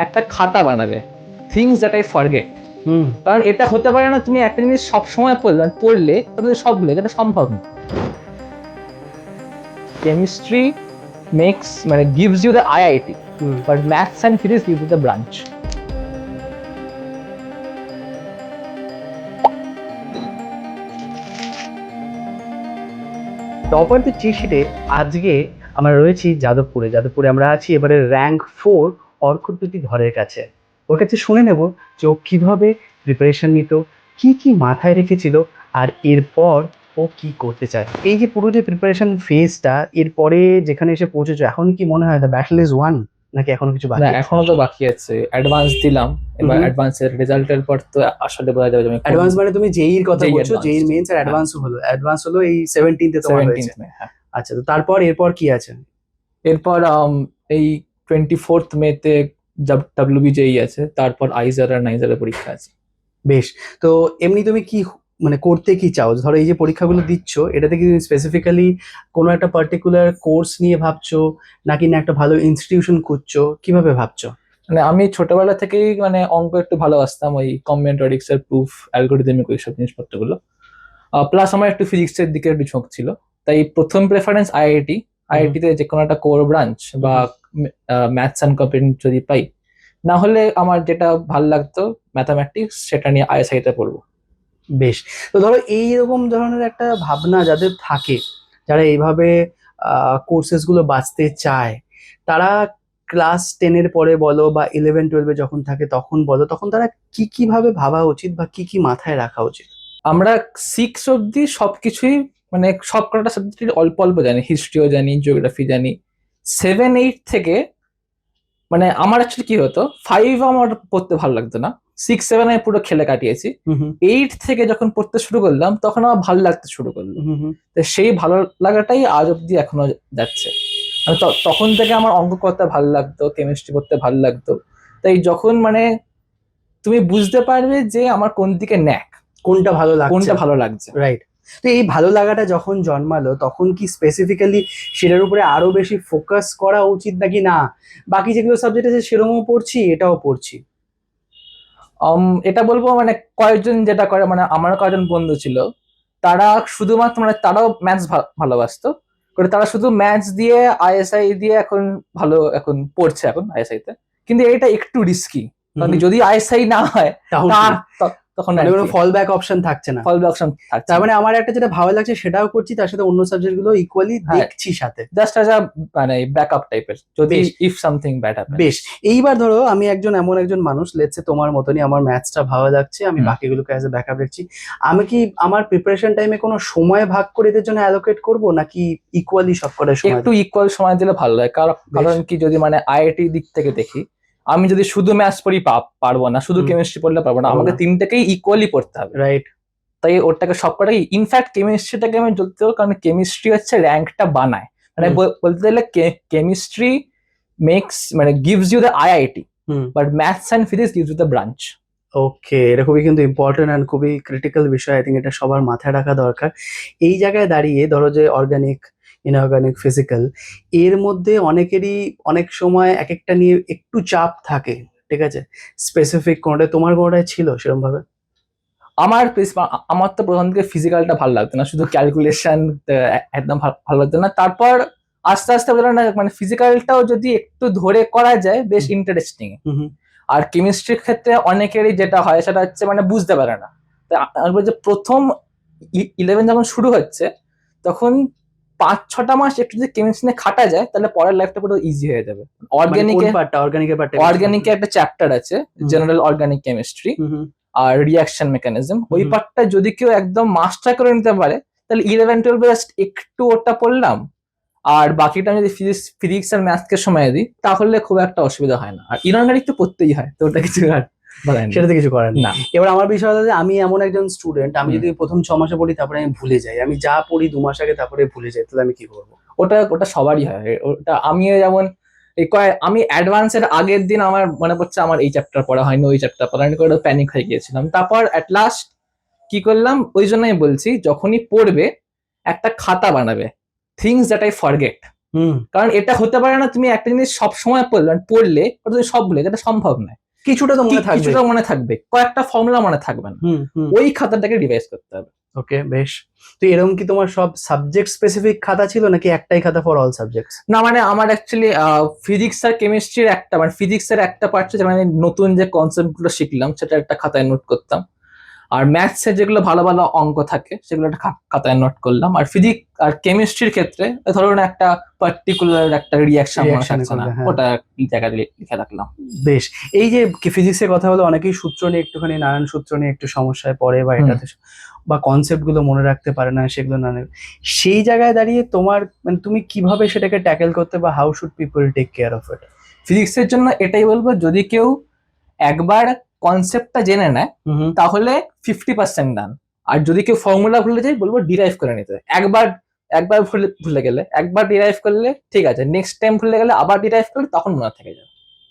একটা খাতা বানাবে, থিংস দ্যাট আই ফরগেট। কারণ এটা হতে পারে না তুমি একটা জিনিস সবসময় পড়লে তাহলে সব ভুলে, এটা সম্ভব না। কেমিস্ট্রি মেক্স মানে gives you the IIT, but maths and physics gives you the branch. Topper the cheat শিটে আজকে আমরা রয়েছি যাদবপুরে আমরা আছি এবারে র্যাঙ্ক 4 অর্কদ্যুতি ধরের কাছে। ওর কাছে শুনে নেব যে ও কীভাবে প্রিপারেশন নিত, কি মাথায় রেখেছিল, আর এরপর ও কি করতে চায়। এই যে পুরো যে প্রিপারেশন ফেজটা, এরপরে যেখানে এসে পৌঁছেছো, এখন কি মনে হয় দ্য ব্যাটল ইজ ওয়ান, নাকি এখনো কিছু বাকি না, আছে? এখনো তো বাকি আছে। অ্যাডভান্স দিলাম, এবার অ্যাডভান্সের রেজাল্টের পর তো আসলে বোঝা যাবে। অ্যাডভান্স মানে তুমি জেইর কথা JEE বলছো? advanced, জেইর মেন্স আর হ্যাঁ। অ্যাডভান্স হলো এই 17 তোমার হয়েছে। 17th মে, হ্যাঁ। আচ্ছা, তো তারপর এরপর কি আছে? এরপর এই 24th মেতে WBJEE আছে, তারপর আইজার আর নাইজারের পরীক্ষা আছে। বেশ। তো এমনি তুমি কি মানে করতে কি চাও? ধরো এই যে পরীক্ষাগুলো দিচ্ছ, এটাতে কি তুমি স্পেসিফিক্যালি কোনো একটা পার্টিকুলার কোর্স নিয়ে ভাবছো, নাকি না একটা ভালো ইনস্টিটিউশন খুঁজছো, কিভাবে ভাবছো? মানে আমি ছোটবেলা থেকেই মানে অঙ্ক একটু ভালোবাসতাম, ওই কম্বিনেটরিক্স এর প্রুফ, অ্যালগোরিদমিক ওইসব জিনিসপত্রগুলো। প্লাস আমার একটু ফিজিক্সের দিকে একটু ঝোঁক ছিল, তাই প্রথম প্রেফারেন্স আইআইটি। আইআইটিতে যে কোনো একটা কোর ব্রাঞ্চ বা ম্যাথস অ্যান্ড কম্পিউটার যদি পাই, না হলে আমার যেটা ভালো লাগতো ম্যাথামেটিক্স, সেটা নিয়ে আইএসআই তে পড়বো। বেশ। তো ধরো এইরকম ধরনের একটা ভাবনা যাদের থাকে, যারা এইভাবে কোর্সেস গুলো বাঁচতে চায়, তারা ক্লাস 10-এর পরে বলো বা 11-12-এ যখন থাকে তখন বলো, তখন তারা কিভাবে ভাবা উচিত বা কি মাথায় রাখা উচিত? আমরা 6 অব্দি সবকিছুই মানে সব কটা সাবজেক্ট অল্প অল্প জানি, হিস্ট্রিও জানি, জিওগ্রাফি জানি। 7-8 থেকে মানে আমার অ্যাকচুয়ালি কি হতো, 5 আমার পড়তে ভালো লাগতো না, 6-7 আমি পুরো খেলে কাটিয়েছি। 8 থেকে যখন পড়তে শুরু করলাম তখন আমার ভালো লাগতে শুরু করলো। তো সেই ভালো লাগাটাই আজ অব্দি এখনো যাচ্ছে। মানে তখন থেকে আমার অঙ্ক করতে ভালো লাগতো, কেমিস্ট্রি করতে ভালো লাগতো। তাই যখন মানে তুমি বুঝতে পারবে যে আমার কোন দিকে ন্যাক, কোনটা ভালো লাগছে, কোনটা ভালো লাগছে। রাইট। তো এই ভালো লাগাটা যখন জন্মালো, তখন কি স্পেসিফিক্যালি সেটার উপরে আরো বেশি ফোকাস করা উচিত, নাকি না বাকি যেগুলো সাবজেক্ট আছে সেরকমও পড়ছি, এটাও পড়ছি? এটা বলবো মানে কয়েকজন যেটা করে, মানে আমার কয়েকজন বন্ধু ছিল, তারা শুধুমাত্র মানে তারাও ম্যাথস ভালোবাসতো, করে তারা শুধু ম্যাথস দিয়ে আইএসআই দিয়ে এখন ভালো এখন পড়ছে এখন আইএসআই তে। কিন্তু এটা একটু রিস্কি, কারণ যদি আইএসআই না হয় তখন মানে কোনো ফল ব্যাক অপশন থাকছে না। ফল অপশন থাকছে। তার মানে আমার একটা যেটা ভালো লাগছে সেটাও করছি, তার সাথে অন্য সাবজেক্ট গুলো ইকুয়ালি দেখছি সাথে, জাস্ট অ্যাজ আ মানে ব্যাকআপ টাইপের, যদি ইফ সামথিং ব্যাড হ্যাপেন। বেশ। এইবার ধরো আমি এমন একজন মানুষ, লেটস সে তোমার মতনই, আমার ম্যাথসটা ভালো লাগছে, আমি বাকিগুলোকে অ্যাজ এ ব্যাকআপ রাখছি। আমি কি আমার প্রিপারেশন টাইমে কোনো সময় ভাগ করে এদের জন্য অ্যালোকেট করব, নাকি ইকুয়ালি সব কটার সময়? একটু ইকুয়াল সময় দিলে ভালো হয়, কারণ কি যদি মানে আইআইটি দিক থেকে দেখি, আমি যদি শুধু ম্যাথস পড়ি পারবো না, শুধু কেমিস্ট্রি পড়লে পারবো না, আমাকে তিনটাকেই ইকুয়ালি পড়তে হবে, রাইট। তাই ওটাকে সবকটাই, ইনফ্যাক্ট কেমিস্ট্রিটাকে আমি বলতে পারবো, কারণ কেমিস্ট্রি হচ্ছে র্যাঙ্কটা বানায়। মানে বলতে গেলে কেমিস্ট্রি মেক্স মানে gives you the IIT, but maths and physics gives you the branch. Okay, এটা খুবই কিন্তু ইম্পর্টেন্ট অ্যান্ড খুবই ক্রিটিক্যাল বিষয়। আই থিঙ্ক এটা সবার মাথায় রাখা দরকার। এই জায়গায় দাঁড়িয়ে ধরো যে অর্গানিক, ইনঅর্গানিক, ফিজিক্যাল, এর মধ্যে অনেকেরই অনেক সময় এক একটা নিয়ে একটু চাপ থাকে, ঠিক আছে? স্পেসিফিক কোনোটা তোমার কোনোটায় ছিল সেরকম ভাবে? আমার তো প্রথম থেকে ফিজিক্যালটা ভালো লাগতো না, শুধু ক্যালকুলেশন একদম ভালো লাগতো না। তারপর আস্তে আস্তে বললাম না, মানে ফিজিক্যালটাও যদি একটু ধরে করা যায় বেশ ইন্টারেস্টিং। আর কেমিস্ট্রির ক্ষেত্রে অনেকেরই যেটা হয় সেটা হচ্ছে মানে বুঝতে পারে না। আমি বলছি প্রথম 11 যখন শুরু হচ্ছে তখন 5-6টা মাস একটু যদি কেমিস্ট্রি নিয়ে খাটা যায়, তাহলে পরের লাইফটা পুরো ইজি হয়ে যাবে। অর্গানিকে একটা চ্যাপ্টার আছে, জেনারেল অর্গানিক কেমিস্ট্রি আর রিয়াকশন মেকানিজম। ওই পার্টটা যদি কেউ একদম মাস্টার করে নিতে পারে, তাহলে 11-12 জাস্ট একটু ওটা পড়লাম, আর বাকিটা যদি ফিজিক্স আর ম্যাথকে সময় দিই, তাহলে খুব একটা অসুবিধা হয় না। আর ইনঅর্গানিক তো পড়তেই হয়, তো ওটা কিছু আর সেটাতে কিছু করার না। এবার আমার বিষয় হচ্ছে, আমি এমন একজন স্টুডেন্ট, আমি যদি প্রথম 6 মাসে পড়ি তারপরে আমি ভুলে যাই, আমি যা পড়ি 2 মাস আগে তারপরে ভুলে যাই, তাহলে আমি কি করবো? ওটা সবারই হয়। ওটা আমিও যেমন আমি অ্যাডভান্সের আগের দিন আমার মনে পড়ছে আমার এই চ্যাপ্টার পড়া হয়নি, ওই চ্যাপ্টার পড়া হয়নি, করে প্যানিক হয়ে গিয়েছিলাম। তারপর অ্যাট লাস্ট কি করলাম, ওই জন্যই বলছি যখনই পড়বে একটা খাতা বানাবে, থিংস দ্যাট আই ফরগেট। হুম, কারণ এটা হতে পারে না তুমি একটা জিনিস সব সময় পড়লে ওটা তুমি সব ভুলে, এটা সম্ভব নয়। কিছুটা তো মনে থাকবে। কিছুটা মনে থাকবে, কয়েকটা ফর্মুলা মনে থাকবে না, হুম হুম। ওই খাতাটাকে রিভাইজ করতে হবে। ওকে, বেশ। তো এরকম কি তোমার সব সাবজেক্ট স্পেসিফিক খাতা ছিল নাকি একটাই খাতা ফর অল সাবজেক্টস? না মানে আমার অ্যাকচুয়ালি ফিজিক্স আর কেমিস্ট্রির একটা, মানে ফিজিক্সের একটা পার্ট ছিল মানে নতুন যে কনসেপ্ট গুলো শিখলাম সেটা একটা খাতায় নোট করতাম, আর ম্যাথসের যেগুলো ভালো ভালো অঙ্ক থাকে সেগুলো একটা খাতায় নোট করলাম, আর ফিজিক্স আর কেমিস্ট্রির ক্ষেত্রে ধরুন একটা পার্টিকুলার একটা রিয়াকশন মনে Reaction এ থাকছে না, করবে, হ্যাঁ। ওটা এই জায়গায় লিখে রাখলাম। বেশ। এই যে ফিজিক্সের কথা হলো, অনেকেই সূত্র নিয়ে একটুখানি, নানান সূত্র নিয়ে একটু সমস্যায় পড়ে, বা হুম। এটাতে বা কনসেপ্ট গুলো মনে রাখতে পারে না, সেগুলো না নেবে। সেই জায়গায় দাঁড়িয়ে তোমার মানে তুমি কিভাবে সেটাকে ট্যাকেল করতে, বা how should people take care of it? ফিজিক্সের জন্য এটাই বলবো, যদি কেউ একবার কনসেপ্টটা জেনে নেয় তাহলে 50% ডান, আর যদি কেউ ফর্মুলা ভুলে যায় বলবো ডিরাইভ করে নিতে। একবার একবার ভুলে গেলে, একবার ডিরাইভ করলে ঠিক আছে, নেক্সট টাইম ভুলে গেলে আবার ডিরাইভ করলে তখন মনে থেকে যাবে।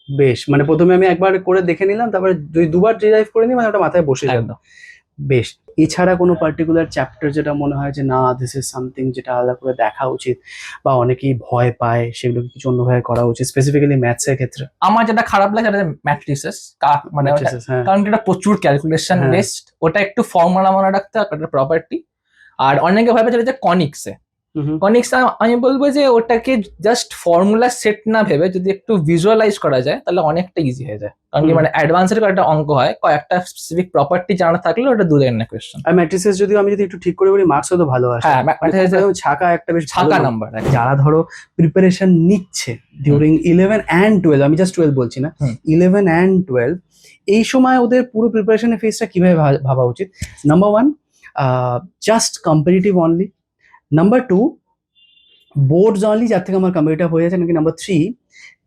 বেশ, মানে প্রথমে আমি একবার করে দেখে নিলাম, তারপরে দুবার ডিরাইভ করে নিই, মানে ওটা মাথায় বসে যাবে। একদম। বেশ। এছাড়া কোনো পার্টিকুলার চ্যাপ্টার যেটা মনে হয় যে না, দিস ইজ সামথিং যেটা আলাদা করে দেখা উচিত, বা অনেকেই ভয় পায়, সেগুলোকে কিছু অন্যভাবে করা উচিত, স্পেসিফিক্যালি ম্যাথসের ক্ষেত্রে? আমার যেটা খারাপ লাগে সেটা ম্যাট্রিসেস, মানে ওটা, Matrices, হ্যাঁ। কারণ এটা প্রচুর ক্যালকুলেশন হ্যাঁ। বেসড, ওটা একটু ফর্মুলা মনে রাখতে হবে, একটা প্রপার্টি। আর অনেকে ভাবে যেটা কনিক্সে, কনিক্স আমি বলবো যে ওটাকে জাস্ট ফর্মুলা সেট না ভেবে যদি একটু ভিজুয়ালাইজ করা যায় তাহলে অনেকটা ইজি হয়ে যায়, কারণ কি মানে অ্যাডভান্সের কয়েকটা অঙ্ক হয়, কয়েকটা স্পেসিফিক প্রপার্টি জানা থাকলে ওটা দু লাইনের কোয়েশ্চেন। আর ম্যাট্রিসেস যদি আমি একটু ঠিক করে বলি, মার্কসও তো ভালো আসে। হ্যাঁ, মানে matrices একদম ছাকা একটা বেশ ছাকা ভালো নাম্বার। যারা ধরো প্রিপারেশন নিচ্ছে ডিউরিং 11 and 12, আমি জাস্ট 12 বলছি না, হুম। 11 and 12, এই সময় ওদের পুরো প্রিপারেশনের ফেজটা কিভাবে ভাবা উচিত? Number 1, just comparative only. Number 2, boards only, যার থেকে আমার কম্পিটিটিভ হয়ে যাচ্ছে নাকি। নাম্বার 3,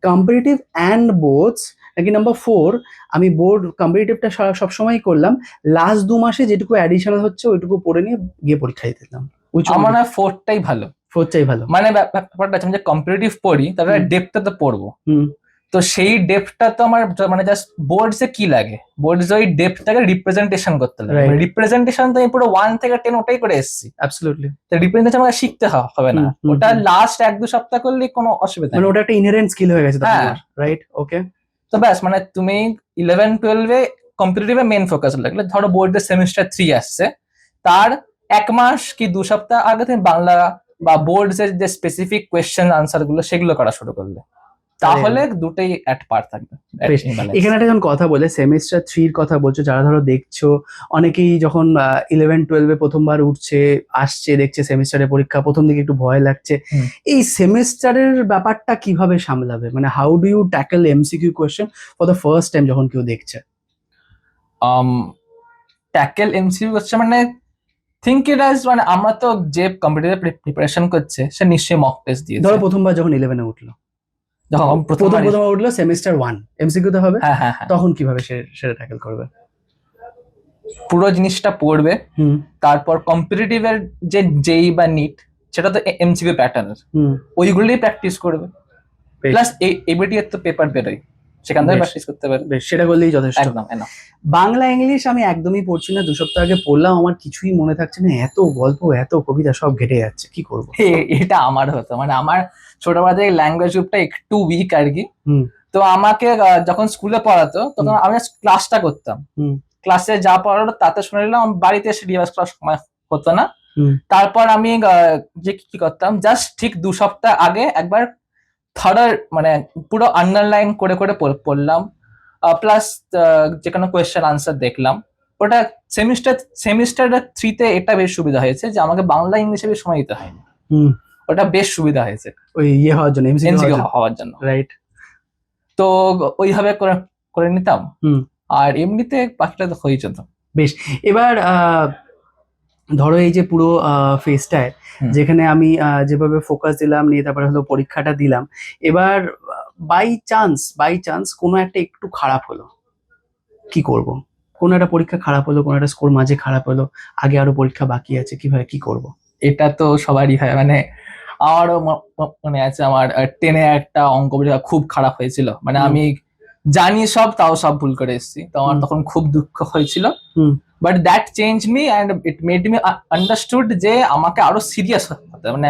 কম্পিটিটিভ অ্যান্ড বোর্ডস নাকি। নাম্বার 4, আমি বোর্ড কম্পিটিটিভটা সবসময় করলাম, লাস্ট 2 মাসে যেটুকু অ্যাডিশনাল হচ্ছে ওইটুকু পড়ে নিয়ে গিয়ে পরীক্ষা দিতে দিলাম। আমার না ফোর্থটাই ভালো, ফোর্থটাই ভালো। মানে ব্যাপারটা আছে, আমি যে কম্পিটিটিভ পড়ি তারপরে ডেপথটা তো পড়বো, হুম। তো সেই ডেপথটা তো আমার মানে জাস্ট বোর্ডসে কি লাগে, বোর্ডসে ওই ডেপথটাকে রিপ্রেজেন্টেশন করতে লাগে, Right. রিপ্রেজেন্টেশন তো আমি পুরো 1 থেকে 10 ওটাই করে এসেছি, অ্যাবসলিউটলি। তো রিপ্রেজেন্টেশন আমাকে শিখতে হবে না, ওটা লাস্ট 1-2 সপ্তাহ করলে কোনো অসুবিধা মানে নেই। ওটা একটা ইনহেরেন্ট স্কিল হয়ে গেছে হ্যাঁ। তোমার, রাইট? ওকে। তো ব্যাস, মানে তুমি 11-12-এ কম্পিটিটিভে মেন ফোকাস লাগলে, ধরো বোর্ডের সেমিস্টার 3 আসছে, তার 1 মাস কি 2 সপ্তাহ আগে তুমি বাংলা বা বোর্ডসের যে স্পেসিফিক কোয়েশ্চেন আনসার গুলো সেগুলো করা শুরু করলে, তাহলে দুটোই অ্যাট পার থাকবে। বেশ, এখানে একটা যখন কথা বলে সেমিস্টার 3-র কথা বলছো, যারা ধরো দেখছো, অনেকেই যখন 11-12-এ প্রথমবার উঠছে, আসছে, দেখছে সেমিস্টারের পরীক্ষা, প্রথম দিকে একটু ভয় লাগছে, এই সেমিস্টারের ব্যাপারটা কিভাবে সামলাবে? মানে how do you tackle MCQ question for the first time যখন কেউ দেখছে? ট্যাকেল এমসিকিউ হচ্ছে মানে থিঙ্ক ইট অ্যাজ, মানে আমরা তো যে কম্পিটিটিভ প্রিপারেশন করছে সে নিশ্চয়ই মক টেস্ট দিয়েছে। ধরো প্রথমবার যখন 11-এ উঠলো, যখন প্রথমবার উঠলো সেমিস্টার 1, এমসিকিউ তো হবে, হ্যাঁ হ্যাঁ হ্যাঁ, তখন কিভাবে সেটা ট্যাকল করবে? পুরো জিনিসটা পড়বে, তারপর কম্পিটিটিভের যে জেই বা নিট সেটা তো এমসিকিউ প্যাটার্নের, ওইগুলোই প্র্যাকটিস করবে, প্লাস এবিটি এর তো পেপার বেরোয়, সেখান থেকে প্র্যাকটিস করতে পারে। বেশ, সেটা করলেই যথেষ্ট। একদম। বাংলা ইংলিশ আমি একদমই পড়ছি না, 2 সপ্তাহ আগে পড়লাম, আমার কিছুই মনে থাকছে না, এত গল্প এত কবিতা সব ঘেটে যাচ্ছে, কি করব? এটা আমার হতো, মানে আমার ছোটবেলা থেকে ল্যাঙ্গুয়েজ গ্রুপটা একটু উইক আর কি, তো আমাকে যখন স্কুলে পড়াতো তখন আমি ক্লাসটা করতাম, ক্লাসে যা পড়ালো তাতে শুনে নিলাম, বাড়িতে এসে রিভাইজ করার সময় হতো না। তারপর আমি যে কি করতাম, জাস্ট ঠিক 2 সপ্তাহ আগে একবার থার্ড মানে পুরো আন্ডারলাইন করে করে পড়লাম, প্লাস যে কোনো কোয়েশ্চেন আনসার দেখলাম। ওটা সেমিস্টার 3-তে এটা বেশ সুবিধা হয়েছে যে আমাকে বাংলা ইংলিশে বেশ সময় দিতে হয়নি, ওটা বেশ সুবিধা হয়েছে ওই ইয়ে হওয়ার জন্য, এমসিকিউ হওয়ার জন্য, রাইট? তো ওইভাবে করে নিতাম, আর এমনিতে বাকিটা তো হয়ে যেত। বেশ, এবার ধরো এই যে পুরো ফেজটায় যেখানে আমি যেভাবে ফোকাস দিলাম নিয়ে তারপরে হলো পরীক্ষাটা দিলাম, এবার বাই চান্স কোনো একটা একটু খারাপ হলো, কি করব? কোনো একটা পরীক্ষা খারাপ হলো, কোনো একটা স্কোর মাঝে খারাপ হলো, আগে আরো পরীক্ষা বাকি আছে, কিভাবে কি করব? এটা তো সবারই হয়, মানে আমারও মনে আছে, আমার 10-এ একটা অঙ্ক পরীক্ষা খুব খারাপ হয়েছিল, মানে আমি জানি সব তাও সব ভুল করে এসেছি, তো আমার তখন খুব দুঃখ হয়েছিল, but that change me and it made me understood যে আমাকে আরো সিরিয়াস হতে, মানে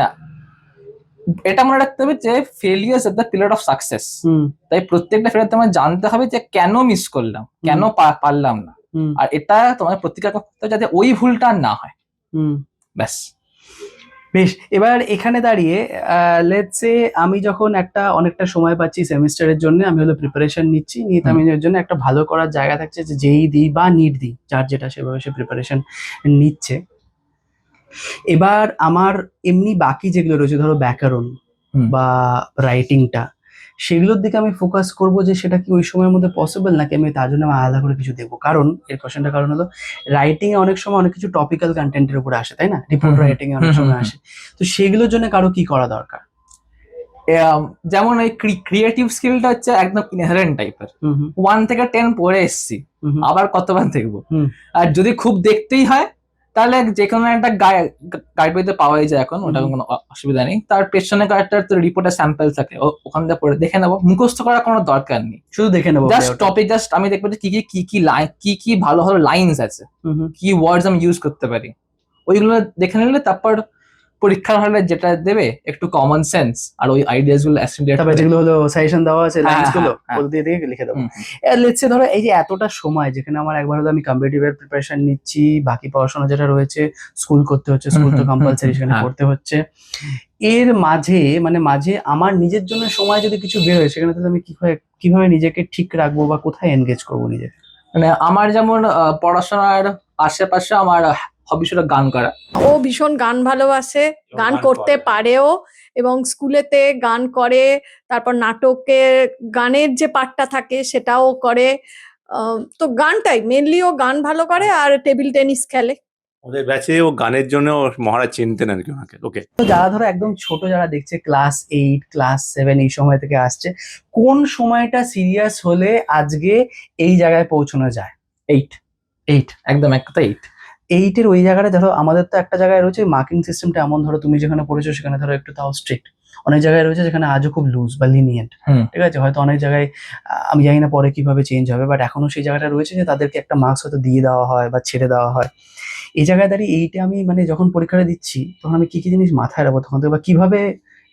এটা মনে রাখতে হবে যে failures at the pillar of success. Hmm তাই প্রত্যেকটা ফেলিয়ার তোমার জানতে হবে যে কেন মিস করলাম, কেন পারলাম না, হুম আর এটা তোমার প্রতিকার করতে হবে যাতে ওই ভুলটা আর না হয়। হুম ব্যাস। বেশ, এবার এখানে দাঁড়িয়ে লেটস সে আমি যখন একটা অনেকটা সময় পাচ্ছি সেমিস্টারের জন্য, আমি হলো প্রিপারেশন নিচ্ছি, নিয়ে তো আমি এর জন্য একটা ভালো করার জায়গা থাকছে যে যেই দিই বা নিট দিই, যার যেটা সেভাবে সে প্রিপারেশন নিচ্ছে। এবার আমার এমনি বাকি যেগুলো রয়েছে, ধরো ব্যাকরণ হুম। বা রাইটিংটা, সেগুলোর দিকে আমি ফোকাস করব যে সেটা কি ওই সময়ের মধ্যে পসিবল, নাকি আমি তার জন্য আমি আলাদা করে কিছু দেখবো। কারণ এর কোশ্চেনটা কারণ হলো রাইটিং এ অনেক সময় অনেক কিছু টপিক্যাল কন্টেন্টের উপরে আসে, তাই না? রিপোর্ট রাইটিং এ অনেক সময় আসে। তো সেগুলোর জন্য কারো কি করা দরকার? যেমন এই ক্রিয়েটিভ স্কিলটা হচ্ছে একদম ইনহেরেন্ট টাইপের। হুম হুম 1 থেকে 10 পড়ে এসছি, হুম আবার কতবার দেখবো? হুম আর যদি খুব দেখতেই হয় তাহলে যে কোনো একটা গাইড বইতে পাওয়াই যায় এখন, ওটা কোনো অসুবিধা নেই। তার পেছনে কয়েকটা রিপোর্টের স্যাম্পল থাকে, ওখান থেকে পড়ে দেখে নেবো, মুখস্থ করার কোনো দরকার নেই। শুধু দেখে নেবো জাস্ট টপিক, জাস্ট আমি দেখবো যে কি লাইন, কি ভালো ভালো লাইনস আছে, কি ওয়ার্ডস আমি ইউজ করতে পারি, ওইগুলো দেখে নিলে তারপর পরীক্ষার হলে যেটা দেবে একটু কমন সেন্স আর ওই আইডিয়াস গুলো অ্যাসিমিলেট তারপরে করে। যেগুলো হলো সাজেশন দেওয়া আছে, হ্যাঁ, লাইন্স গুলো হ্যাঁ, হ্যাঁ। ওগুলো দিয়ে দিয়ে লিখে দেবো। হুম, লেটস সে ধরো এই যে এতটা সময় যেখানে আমার একবার হলো আমি কম্পিটিটিভের প্রিপারেশন নিচ্ছি, বাকি পড়াশোনা যেটা রয়েছে, স্কুল করতে হচ্ছে, স্কুল তো কম্পালসারি, সেখানে হ্যাঁ। পড়তে হচ্ছে, এর মাঝে মানে মাঝে আমার নিজের জন্য সময় যদি কিছু বের হয়, সেখানে তাহলে আমি কিভাবে নিজেকে ঠিক রাখবো বা কোথায় এনগেজ করবো নিজেকে? মানে আমার যেমন পড়াশোনার আশেপাশে আমার হবি ছিল গান করা। ও ভীষণ গান ভালোবাসে, গান করতে পারেও, এবং স্কুলেতে গান করে, তারপর নাটকে গানের যে পার্টটা থাকে সেটাও করে। তো গানটাই মেনলি, ও গান ভালো করে আর টেবিল টেনিস খেলে। ওদের ব্যাচে ও গানের জন্য মহারাজ চিনতেন আর কি ওনাকে। ওকে, তো যারা ধরো একদম ছোট, যারা দেখছে ক্লাস 8 ক্লাস 7 এই সময় থেকে আসছে, কোন সময়টা সিরিয়াস হলে আজকে এই জায়গায় পৌঁছানো যায়? 8, 8, একদম এক কথা 8। 8 এর ওই জায়গাটা ধরো আমাদের তো একটা জায়গায় রয়েছে মার্কিং সিস্টেমটা এমন, ধরো তুমি যেখানে পড়েছো সেখানে ধরো একটু তাও স্ট্রিক্ট, অনেক জায়গায় রয়েছে যেখানে আজও খুব লুজ বা লিনিয়েন্ট। হুম। ঠিক আছে, হয়তো অনেক জায়গায় আমি জানি না পরে কিভাবে চেঞ্জ হবে, বাট এখনো সেই জায়গাটা রয়েছে যে তাদেরকে একটা মার্কস হয়তো দিয়ে দেওয়া হয় বা ছেড়ে দেওয়া হয়। এই জায়গায় দাঁড়িয়ে এইটা আমি মানে যখন পরীক্ষাটা দিচ্ছি তখন আমি কি কি জিনিস মাথায় রাখবো তখন থেকে, বা কিভাবে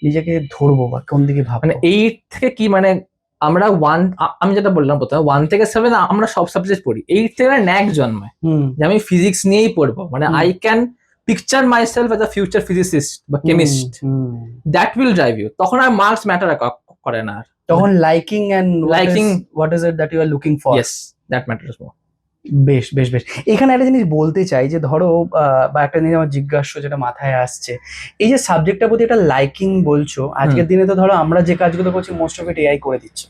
নিজেকে ধরবো বা কোন দিকে মানে ভাববো? 8 থেকে কি মানে আমরা আমি যেটা বললাম প্রথমে 1 থেকে 7 আমরা সব সাবজেক্ট পড়ি, 8 থেকে ন্যাক জন্মায় হুম যে আমি ফিজিক্স নিয়েই পড়বো, মানে হুম। I can picture myself as a future physicist বা chemist. Hmm. That will drive you. তখন আর মার্কস ম্যাটার করে না আর। তখন liking and Liking- what is it that you are looking for? Yes, that matters more. বেশ বেশ বেশ, এখানে একটা জিনিস বলতে চাই যে ধরো বা একটা জিনিস আমার জিজ্ঞাসা যেটা মাথায় আসছে, এই যে সাবজেক্টটার প্রতি একটা লাইকিং বলছো, আজকের দিনে তো ধরো আমরা যে কাজগুলো করছি মোস্ট অফ ইট এআই করে দিচ্ছে,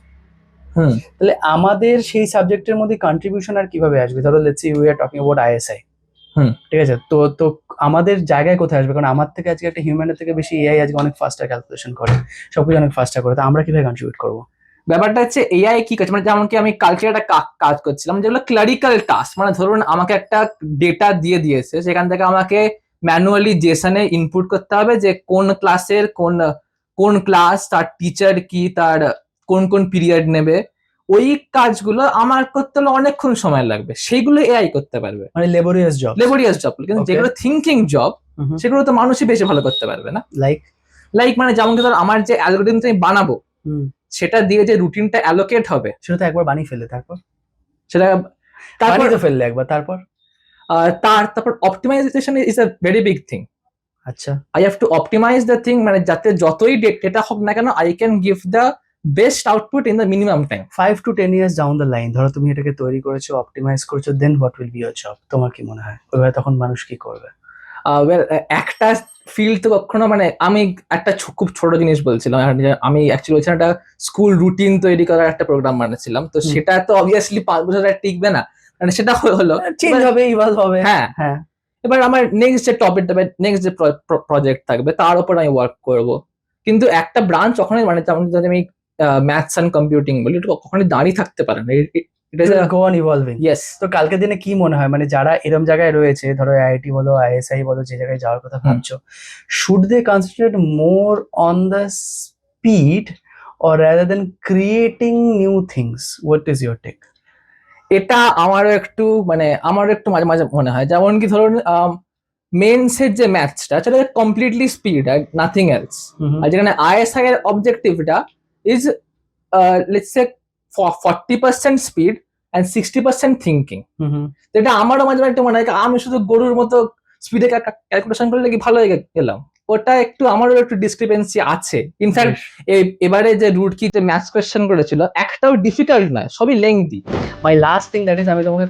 হুম। তাহলে আমাদের সেই সাবজেক্টের মধ্যে কন্ট্রিবিউশন আর কিভাবে আসবে? ধরো let's say we are talking about ISI, hmm. ঠিক আছে, তো তো আমাদের জায়গায় কোথায় আসবে? কারণ আমার থেকে আজকে একটা হিউম্যানের থেকে বেশি এআই আজকে অনেক ফাস্টার ক্যালকুলেশন করে, সবকিছু অনেক ফাস্টার করে, তো আমরা কিভাবে কন্ট্রিবিউট করবো? ব্যাপারটা হচ্ছে এআই কি করছে, মানে যেমন কি আমি কালকে একটা কাজ করছিলাম যেগুলো ক্লারিক্যাল টাস্ক, মানে ধরুন আমাকে একটা ডেটা দিয়ে দিয়েছে, সেখান থেকে আমাকে ম্যানুয়ালি জেসনে ইনপুট করতে হবে যে কোন ক্লাসের কোন ক্লাস, তার টিচার কি, তার কোন কোন পিরিয়ড নেবে, ওই কাজগুলো আমার করতে হলে অনেকক্ষণ সময় লাগবে, সেগুলো এআই করতে পারবে। মানে লেবোরিয়াস জব। লেবোরিয়াস জব, কিন্তু Okay. যেগুলো থিঙ্কিং জব সেগুলো তো মানুষই বেশি ভালো করতে পারবে না। লাইক মানে যেমন কি ধর আমার যে অ্যালগোরিদম আমি বানাবো, সেটা দিয়ে যে রুটিনটা অ্যালোকেট হবে, সেটা তো একবার বানিয়ে ফেলে তারপর সেটা তারপর বানিয়ে তো ফেললে একবার, তারপর তারপর optimization is a very big thing. আচ্ছা, I have to optimize the thing, মানে যাতে যতই ডেটা হোক না কেন I can give the best output in the minimum time. 5 to 10 years down the line ধরো তুমি এটাকে তৈরি করেছো, অপটিমাইজ করেছো, then what will be your job? তোমার কি মনে হয় ওইভাবে তখন মানুষ কি করবে? একটা ফিল্ড তো কখনো, মানে আমি একটা খুব ছোট জিনিস বলছিলাম, আমি অ্যাকচুয়ালি বলছিলাম একটা স্কুল রুটিন তৈরি করার একটা প্রোগ্রাম বানাচ্ছিলাম, তো সেটা তো অবভিয়াসলি 5 বছর আর টিকবে না, মানে সেটা হলো চেঞ্জ হবে, ইভলভ হবে। হ্যাঁ। হ্যাঁ, এবার আমার নেক্সট যে টপিক থাকবে, নেক্সট যে প্রজেক্ট থাকবে তার উপর আমি ওয়ার্ক করব, কিন্তু একটা ব্রাঞ্চ কখনোই, মানে যেমন যদি আমি ম্যাথস অ্যান্ড কম্পিউটিং বলি, এটা কখনোই দাঁড়িয়ে থাকতে পারে না, এটা it will go on evolving. Yes. তো কালকের দিনে কি মনে হয়, মানে যারা এরম জায়গায় রয়েছে, ধরো আইআইটি বলো, আইএসআই বলো, যে জায়গায় যাওয়ার কথা ভাবছো, should they concentrate more on the speed or rather than creating new things? What is your take? এটা আমারও একটু মাঝে মাঝে মনে হয়, যেমন কি ধরুন মেন্সের যে ম্যাথসটা সেটা কমপ্লিটলি স্পিড আর নাথিং এলস। আর যেখানে আইএসআই এর অবজেক্টিভটা is let's say 40% speed and 60% thinking. যেটা আমারও মাঝে মাঝে একটু মনে হয় কি, আমি শুধু গরুর মতো স্পিডে ক্যালকুলেশন করলে কি ভালো হয়ে গেলাম, ওটা একটু আমারও একটু ডিসক্রিপেন্সি আছে। ইনফ্যাক্ট এবারে যে রুট কি যে ম্যাথস কোয়েশ্চেন করেছিল একটাও ডিফিকাল্ট নয়, সবই lengthy. My last thing that is, আমি তোমাকে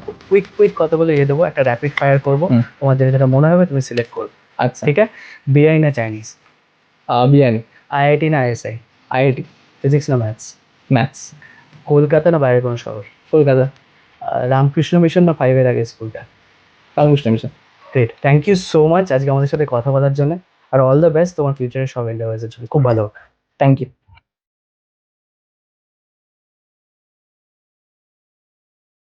কুইক কতগুলো ইয়ে দেবো, একটা র্যাপিড ফায়ার করবো, হুম। তোমার যেটা মনে হবে তুমি সিলেক্ট করবে, আচ্ছা, ঠিক আছে? বিআই না চাইনিজ, বিরিয়ানি, আইআইটি না আইএসআই, আইআইটি, ফিজিক্স না ম্যাথস, ম্যাথস, কলকাতা না বাইরের কোনো শহর, কলকাতা, রামকৃষ্ণ মিশন না 5 এর আগে স্কুলটা? Ramakrishna Mission. Great, thank you so much আজকে আমাদের সাথে কথা বলার জন্য, আর অল দ্য বেস্ট তোমার ফিউচারের সব এন্ডারভাইজের জন্য, খুব ভালো। Thank you.